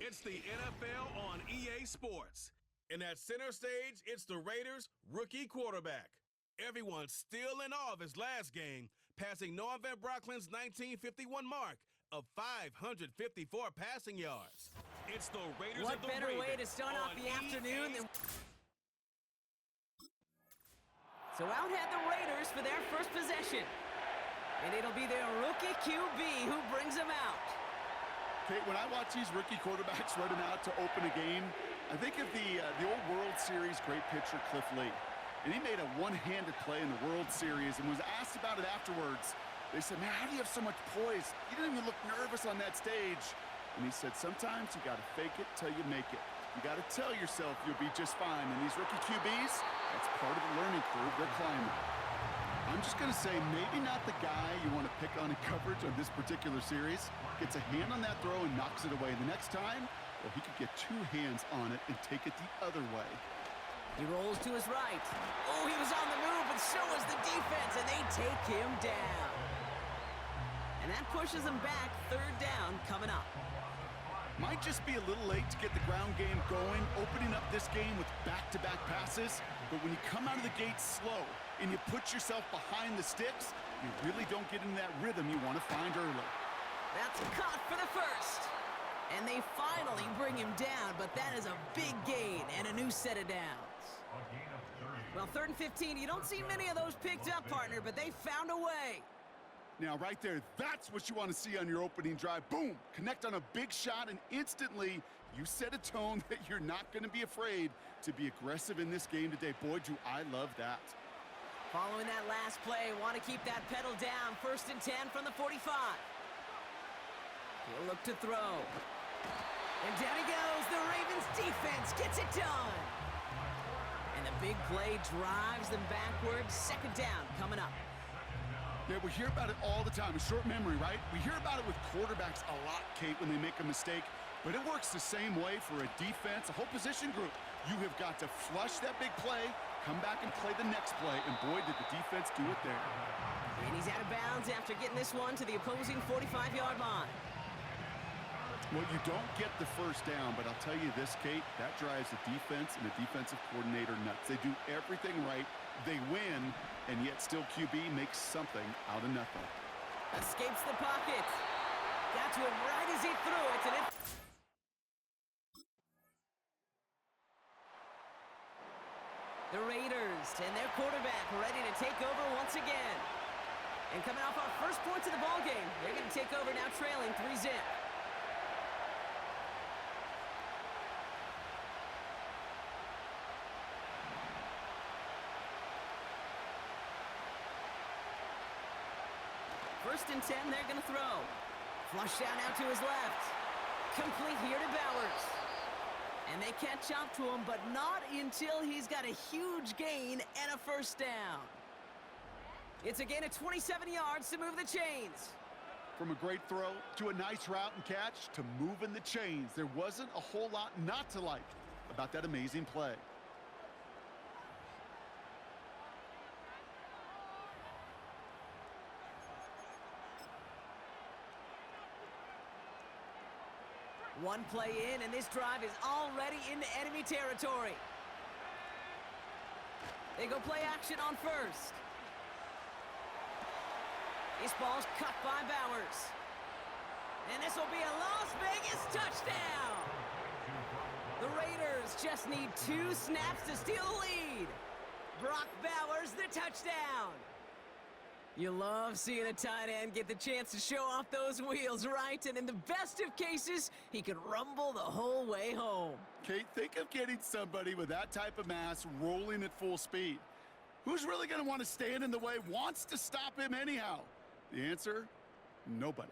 It's the NFL on EA Sports. And at center stage, it's the Raiders' rookie quarterback. Everyone's still in awe of his last game, passing Noah Van Brocklin's 1951 mark of 554 passing yards. It's the Raiders What of the better Ravens way to start off the afternoon than... So out head the Raiders for their first possession. And it'll be their rookie QB who brings them out. Kate, when I watch these rookie quarterbacks running out to open a game, I think of the old World Series great pitcher Cliff Lee. And he made a one-handed play in the World Series and was asked about it afterwards. They said, man, how do you have so much poise? You didn't even look nervous on that stage. And he said, sometimes you got to fake it till you make it. You got to tell yourself you'll be just fine. And these rookie QBs, that's part of the learning curve they're climbing. I'm just going to say, maybe not the guy you want to pick on in coverage on this particular series. Gets a hand on that throw and knocks it away. The next time, well, he could get two hands on it and take it the other way. He rolls to his right. Oh, he was on the move, but so was the defense, and they take him down. And that pushes him back. Third down coming up. Might just be a little late to get the ground game going, opening up this game with back-to-back passes. But when you come out of the gate slow and you put yourself behind the sticks, you really don't get into that rhythm you want to find early. That's caught for the first. And they finally bring him down, but that is a big gain and a new set of downs. Well, 3rd and 15, you don't see many of those picked up, partner, but they found a way. Now, right there, that's what you want to see on your opening drive. Boom! Connect on a big shot, and instantly you set a tone that you're not going to be afraid to be aggressive in this game today. Boy, do I love that. Following that last play, want to keep that pedal down. 1st and 10 from the 45. He'll look to throw. And down he goes. The Ravens defense gets it done. And the big play drives them backwards. 2nd down coming up. Yeah, we hear about it all the time. A short memory, right? We hear about it with quarterbacks a lot, Kate, when they make a mistake. But it works the same way for a defense, a whole position group. You have got to flush that big play, come back and play the next play, and boy, did the defense do it there. And he's out of bounds after getting this one to the opposing 45-yard line. Well, you don't get the first down, but I'll tell you this, Kate, that drives the defense and the defensive coordinator nuts. They do everything right. They win, and yet still QB makes something out of nothing. Escapes the pocket. Got to him right as he threw it, and it... The Raiders and their quarterback ready to take over once again. And coming off our first points of the ball game, they're going to take over now trailing 3-zip. First and 10, they're going to throw. Flush down out to his left. Complete here to Bowers. And they catch up to him, but not until he's got a huge gain and a first down. It's a gain of 27 yards to move the chains. From a great throw to a nice route and catch to moving the chains, there wasn't a whole lot not to like about that amazing play. One play in, and this drive is already into enemy territory. They go play action on first. This ball's cut by Bowers. And this will be a Las Vegas touchdown. The Raiders just need 2 snaps to steal the lead. Brock Bowers, the touchdown. You love seeing a tight end get the chance to show off those wheels, right? And in the best of cases, he could rumble the whole way home. Kate, think of getting somebody with that type of mass rolling at full speed. Who's really going to want to stand in the way, wants to stop him anyhow? The answer, nobody.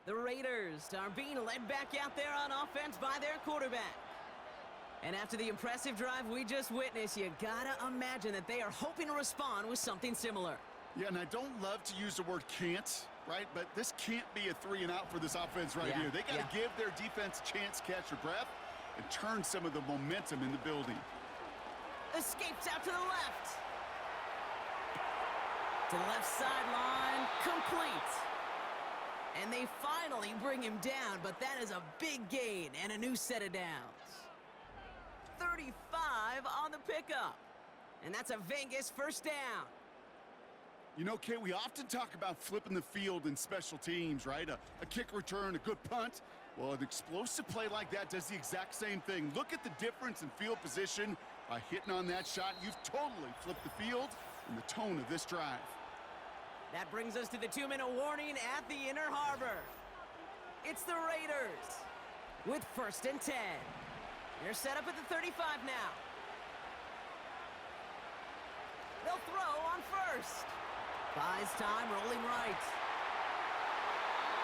The Raiders are being led back out there on offense by their quarterback. And after the impressive drive we just witnessed, you gotta imagine that they are hoping to respond with something similar. Yeah, and I don't love to use the word can't, right? But this can't be a 3-and-out for this offense right here. They got to give their defense a chance to catch their breath. and turn some of the momentum in the building. Escapes out to the left. To the left sideline, complete. And they finally bring him down, but that is a big gain and a new set of downs. 35 on the pickup. And that's a Vegas first down. You know, Kate, we often talk about flipping the field in special teams, right? A kick return, a good punt. Well, an explosive play like that does the exact same thing. Look at the difference in field position. By hitting on that shot, you've totally flipped the field and the tone of this drive. That brings us to the 2-minute warning at the Inner Harbor. It's the Raiders with 1st and 10. They're set up at the 35 now. They'll throw on first. Buys time, rolling right.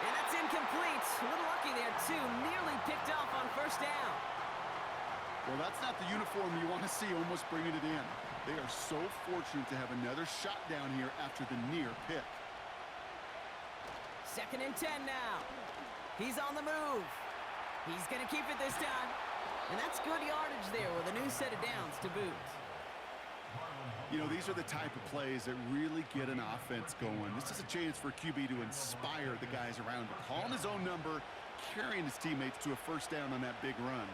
And that's incomplete. A little lucky there, too. Nearly picked off on first down. Well, that's not the uniform you want to see almost bringing it in. They are so fortunate to have another shot down here after the near pick. 2nd and 10 now. He's on the move. He's going to keep it this time. And that's good yardage there with a new set of downs to boot. You know, these are the type of plays that really get an offense going. This is a chance for a QB to inspire the guys around him. Calling his own number, carrying his teammates to a first down on that big run.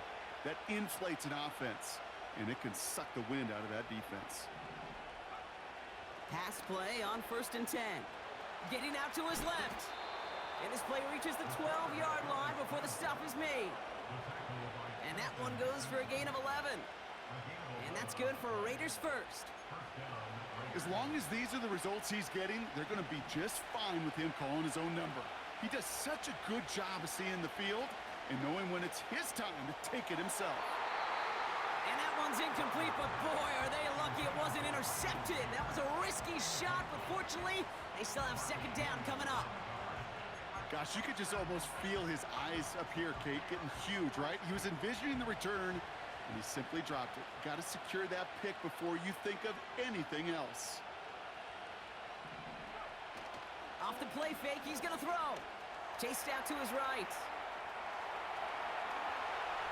That inflates an offense, and it can suck the wind out of that defense. Pass play on 1st and 10. Getting out to his left. And this play reaches the 12-yard line before the stop is made. And that one goes for a gain of 11. And that's good for Raiders first. As long as these are the results he's getting, they're going to be just fine with him calling his own number. He does such a good job of seeing the field and knowing when it's his time to take it himself. And that one's incomplete, but boy, are they lucky it wasn't intercepted. That was a risky shot, but fortunately, they still have 2nd down coming up. Gosh, you could just almost feel his eyes up here, Kate, getting huge, right? He was envisioning the return, and he simply dropped it. Got to secure that pick before you think of anything else. Off the play fake, he's going to throw. Chased out to his right.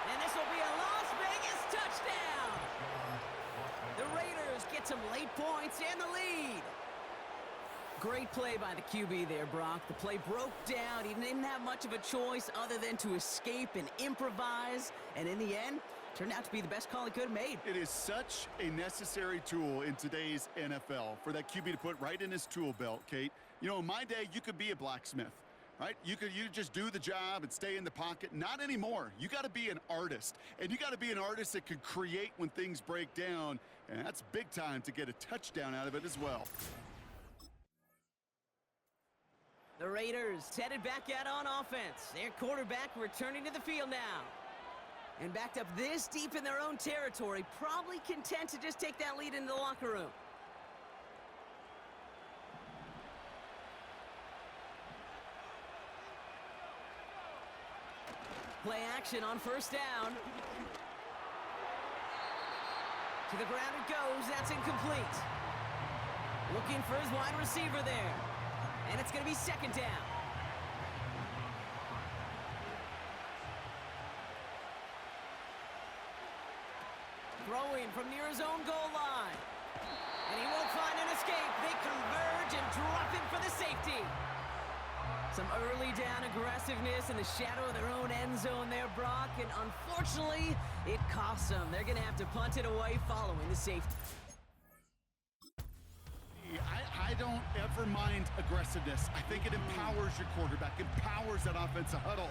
And this will be a Las Vegas touchdown. The Raiders get some late points and the lead. Great play by the QB there, Brock. The play broke down. He didn't have much of a choice other than to escape and improvise. And in the end, turned out to be the best call he could have made. It is such a necessary tool in today's NFL for that QB to put right in his tool belt, Kate. You know, in my day, you could be a blacksmith, right? You just do the job and stay in the pocket. Not anymore. You got to be an artist. And you got to be an artist that can create when things break down. And that's big time to get a touchdown out of it as well. The Raiders headed back out on offense. Their quarterback returning to the field now. And backed up this deep in their own territory, probably content to just take that lead into the locker room. Play action on 1st down. To the ground it goes. That's incomplete. Looking for his wide receiver there. And it's going to be 2nd down. Throwing from near his own goal line. And he won't find an escape. They converge and drop him for the safety. Some early down aggressiveness in the shadow of their own end zone there, Brock. And unfortunately, it costs them. They're going to have to punt it away following the safety. I don't ever mind aggressiveness. I think it empowers your quarterback, empowers that offensive huddle.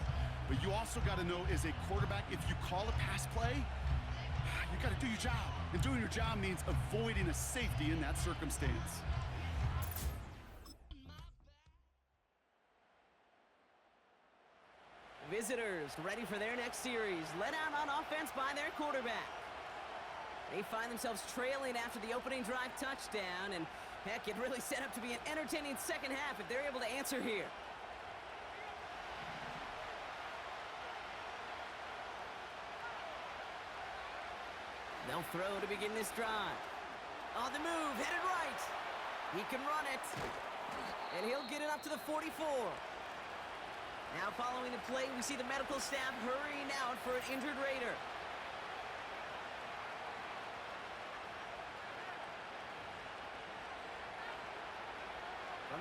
But you also got to know as a quarterback, if you call a pass play, you got to do your job. And doing your job means avoiding a safety in that circumstance. Visitors ready for their next series. Let out on offense by their quarterback. They find themselves trailing after the opening drive touchdown, and heck, it really set up to be an entertaining second half if they're able to answer here. They'll throw to begin this drive. On the move, headed right. He can run it, and he'll get it up to the 44. Now following the play, we see the medical staff hurrying out for an injured Raider.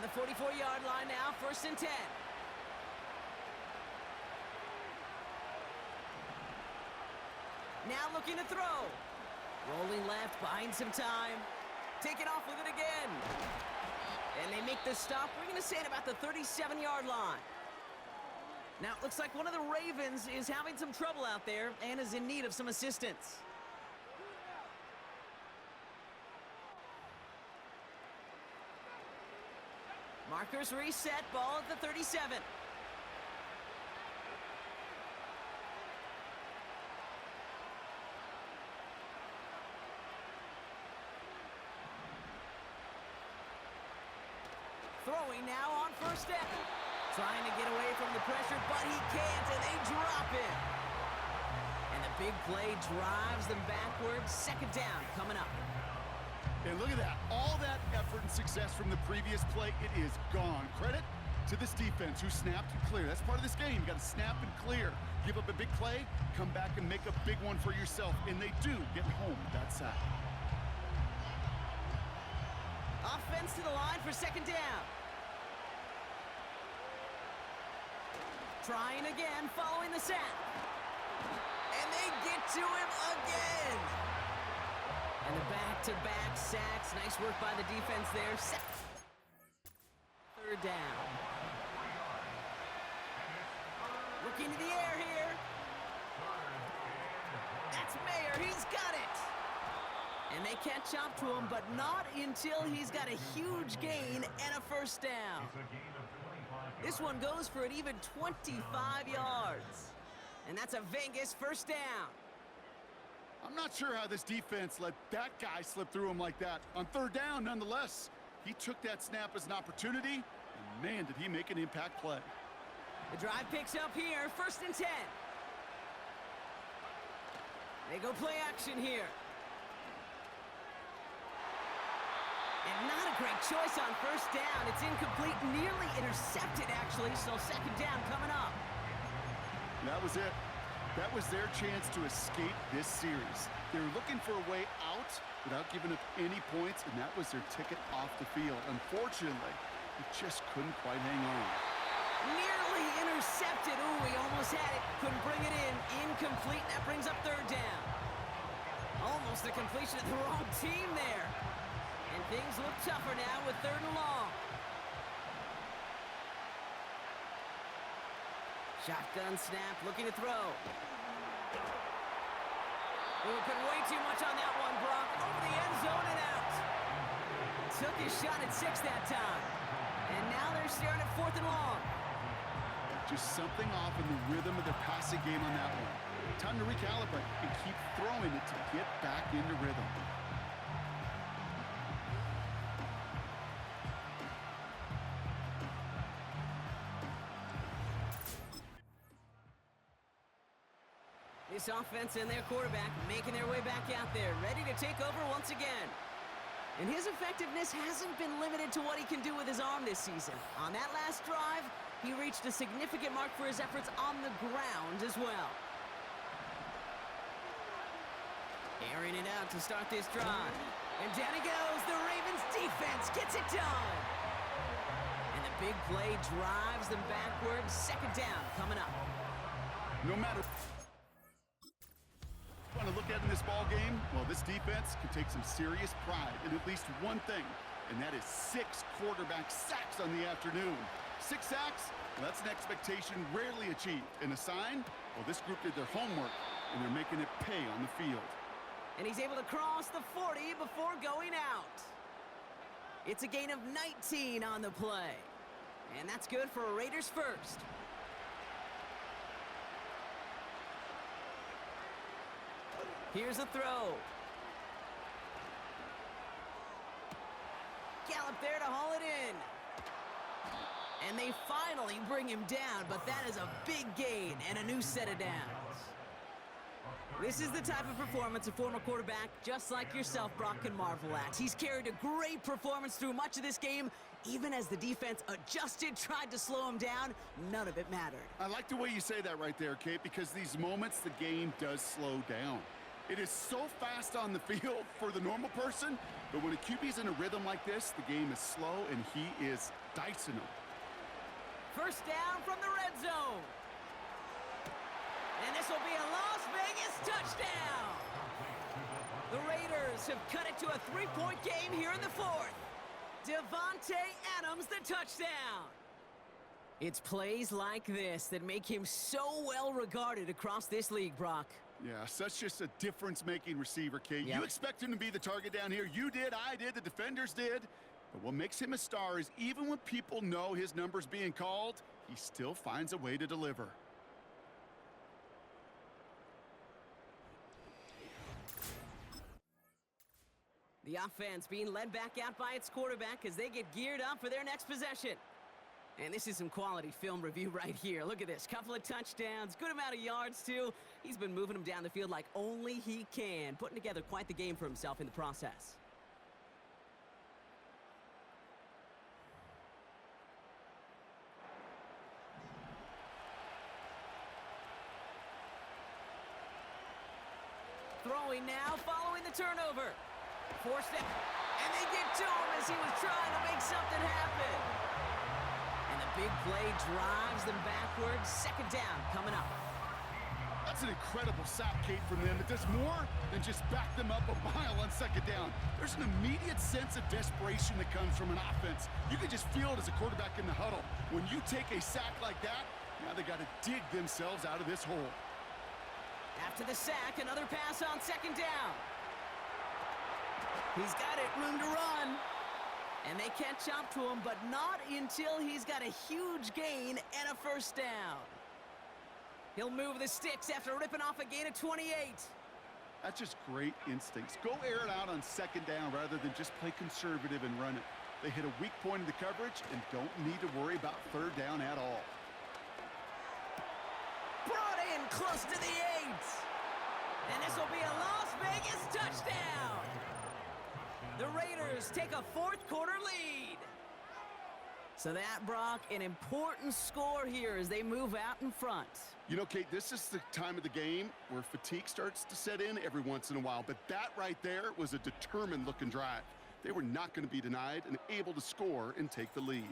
the 44-yard line now, 1st and 10. Now looking to throw. Rolling left, buying some time. Taking off with it again. And they make the stop. We're going to say at about the 37-yard line. Now, it looks like one of the Ravens is having some trouble out there and is in need of some assistance. Markers reset, ball at the 37. Throwing now on 1st down. Trying to get away from the pressure, but he can't, and they drop it. And the big play drives them backwards. 2nd down coming up. And look at that. All that effort and success from the previous play, it is gone. Credit to this defense who snapped and cleared. That's part of this game. You got to snap and clear. Give up a big play, come back and make a big one for yourself. And they do get home with that sack. Offense to the line for 2nd down. Trying again, following the sack. And they get to him again. And the back-to-back sacks. Nice work by the defense there. 3rd down. Looking to the air here. That's Mayer. He's got it. And they catch up to him, but not until he's got a huge gain and a 1st down. This one goes for an even 25 yards. And that's a Vegas 1st down. I'm not sure how this defense let that guy slip through him like that. On 3rd down, nonetheless, he took that snap as an opportunity, and man, did he make an impact play. The drive picks up here, 1st and 10. They go play action here. And not a great choice on 1st down. It's incomplete, nearly intercepted, actually, so 2nd down coming up. That was it. That was their chance to escape this series. They were looking for a way out without giving up any points, and that was their ticket off the field. Unfortunately, he just couldn't quite hang on. Nearly intercepted. Ooh, he almost had it. Couldn't bring it in. Incomplete. That brings up 3rd down. Almost the completion of the wrong team there. And things look tougher now with 3rd and long. Shotgun snap, looking to throw. Ooh, put way too much on that one, Brock. Over the end zone and out. Took his shot at 6 that time. And now they're staring at 4th and long. Just something off in the rhythm of their passing game on that one. Time to recalibrate and keep throwing it to get back into rhythm. This offense and their quarterback making their way back out there, ready to take over once again. And his effectiveness hasn't been limited to what he can do with his arm this season. On that last drive, he reached a significant mark for his efforts on the ground as well. Airing it out to start this drive. And down he goes. The Ravens defense gets it done. And the big play drives them backwards. 2nd down coming up. No matter want to look at in this ball game, well, this defense can take some serious pride in at least one thing, and that is 6 quarterback sacks on the afternoon. 6 sacks, well, that's an expectation rarely achieved. And a sign, well, this group did their homework, and they're making it pay on the field. And he's able to cross the 40 before going out. It's a gain of 19 on the play. And that's good for a Raiders 1st. Here's a throw. Gallup there to haul it in. And they finally bring him down, but that is a big gain and a new set of downs. This is the type of performance a former quarterback just like yourself, Brock, can marvel at. He's carried a great performance through much of this game. Even as the defense adjusted, tried to slow him down, none of it mattered. I like the way you say that right there, Kate, because these moments the game does slow down. It is so fast on the field for the normal person, but when a QB's in a rhythm like this, the game is slow, and he is dicing them. First down from the red zone. And this will be a Las Vegas touchdown. The Raiders have cut it to a 3-point game here in the fourth. Devontae Adams, the touchdown. It's plays like this that make him so well regarded across this league, Brock. Yeah, such just a difference-making receiver, Kate. Yep. You expect him to be the target down here. You did, I did, the defenders did. But what makes him a star is even when people know his number's being called, he still finds a way to deliver. The offense being led back out by its quarterback as they get geared up for their next possession. And this is some quality film review right here. Look at this. Couple of touchdowns, good amount of yards, too. He's been moving them down the field like only he can, putting together quite the game for himself in the process. Throwing now, following the turnover. Forced it, and they get to him as he was trying to make something happen. And the big play drives them backwards. Second down coming up. That's an incredible sack, Kate, from them. It does more than just back them up a mile on second down. There's an immediate sense of desperation that comes from an offense. You can just feel it as a quarterback in the huddle. When you take a sack like that, now they got to dig themselves out of this hole. After the sack, another pass on second down. He's got it, room to run. And they catch up to him, but not until he's got a huge gain and a first down. He'll move the sticks after ripping off a gain of 28. That's just great instincts. Go air it out on second down rather than just play conservative and run it. They hit a weak point in the coverage and don't need to worry about third down at all. Brought in close to the 8. And this will be a Las Vegas touchdown. The Raiders take a fourth quarter lead. So that, Brock, an important score here as they move out in front. You know, Kate, this is the time of the game where fatigue starts to set in every once in a while. But that right there was a determined-looking drive. They were not going to be denied and able to score and take the lead.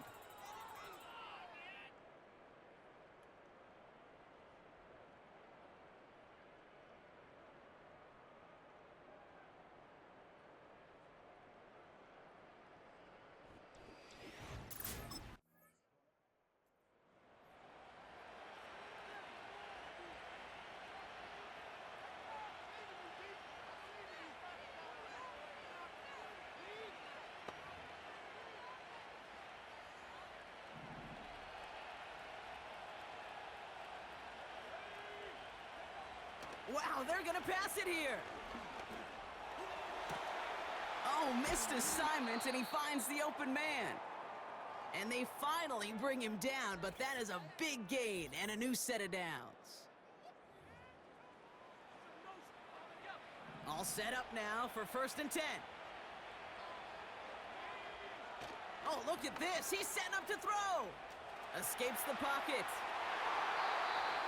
Wow, they're going to pass it here. Oh, missed assignment, and he finds the open man. And they finally bring him down, but that is a big gain and a new set of downs. All set up now for 1st and 10. Oh, look at this. He's setting up to throw. Escapes the pocket.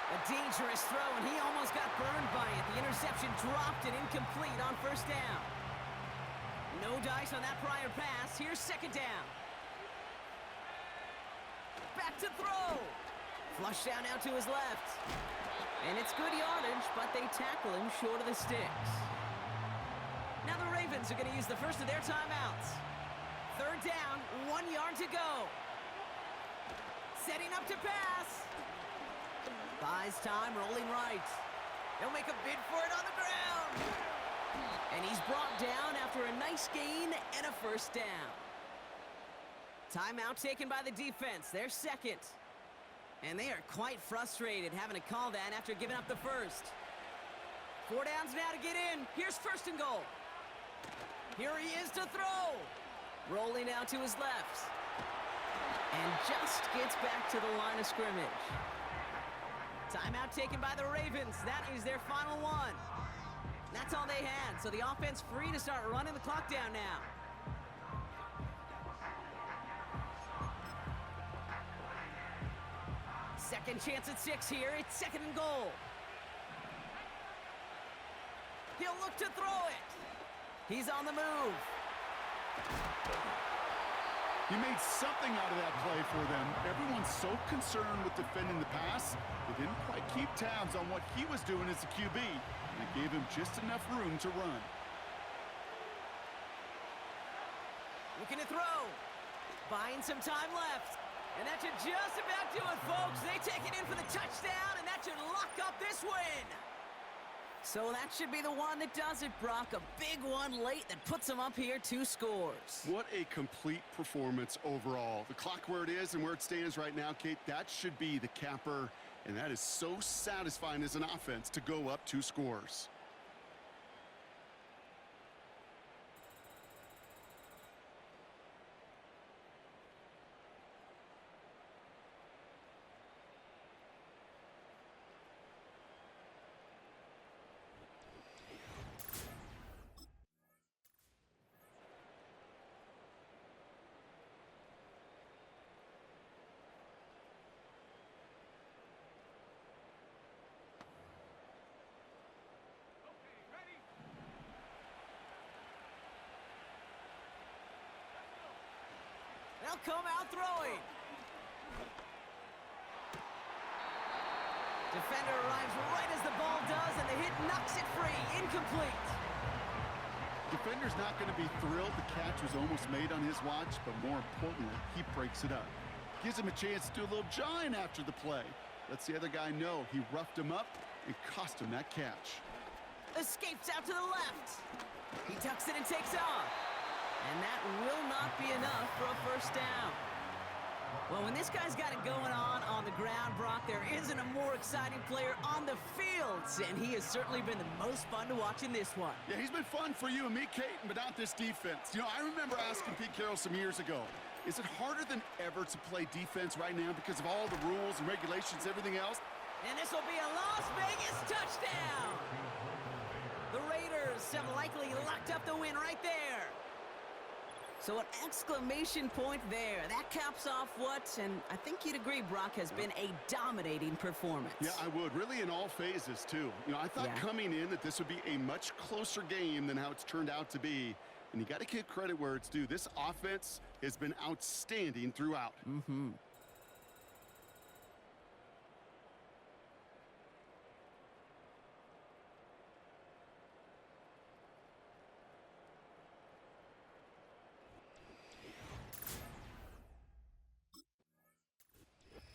A dangerous throw, and he almost got burned by it. The interception dropped and incomplete on 1st down. No dice on that prior pass. Here's 2nd down. Back to throw. Flush down now to his left. And it's good yardage, but they tackle him short of the sticks. Now the Ravens are going to use the first of their timeouts. 3rd down, 1 yard to go. Setting up to pass. Buys time, rolling right. He'll make a bid for it on the ground. And he's brought down after a nice gain and a 1st down. Timeout taken by the defense, their 2nd. And they are quite frustrated having to call that after giving up the 1st. 4 downs now to get in. Here's 1st and goal. Here he is to throw. Rolling out to his left. And just gets back to the line of scrimmage. Timeout taken by the Ravens. That is their final one. That's all they had, so the offense free to start running the clock down now. Second chance at 6 here. It's 2nd and goal. He'll look to throw it. He's on the move. He made something out of that play for them. Everyone's so concerned with defending the pass, they didn't quite keep tabs on what he was doing as a QB. And it gave him just enough room to run. Looking to throw. Buying some time left. And that should just about do it, folks. They take it in for the touchdown, and that should lock up this win. So that should be the one that does it, Brock. A big one late that puts them up here 2 scores. What a complete performance overall. The clock where it is and where it stands right now, Kate, that should be the capper. And that is so satisfying as an offense to go up 2 scores. They'll come out throwing. Defender arrives right as the ball does, and the hit knocks it free. Incomplete. Defender's not going to be thrilled the catch was almost made on his watch, but more importantly, he breaks it up. Gives him a chance to do a little jawing after the play. Lets the other guy know he roughed him up and cost him that catch. Escapes out to the left. He tucks it and takes off. And that will not be enough for a first down. Well, when this guy's got it going on the ground, Brock, there isn't a more exciting player on the field. And he has certainly been the most fun to watch in this one. Yeah, he's been fun for you and me, Kate, but not this defense. You know, I remember asking Pete Carroll some years ago, is it harder than ever to play defense right now because of all the rules and regulations, everything else? And this will be a Las Vegas touchdown. The Raiders have likely locked up the win right there. So an exclamation point there. That caps off what, and I think you'd agree, Brock, has been a dominating performance. Yeah, I would. Really in all phases, too. You know, I thought coming in that this would be a much closer game than how it's turned out to be. And you got to give credit where it's due. This offense has been outstanding throughout. Mm-hmm.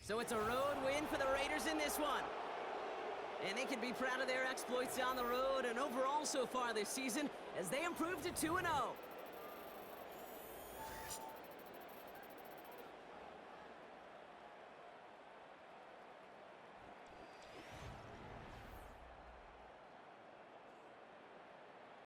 So it's a road win for the Raiders in this one. And they can be proud of their exploits on the road and overall so far this season as they improve to 2-0.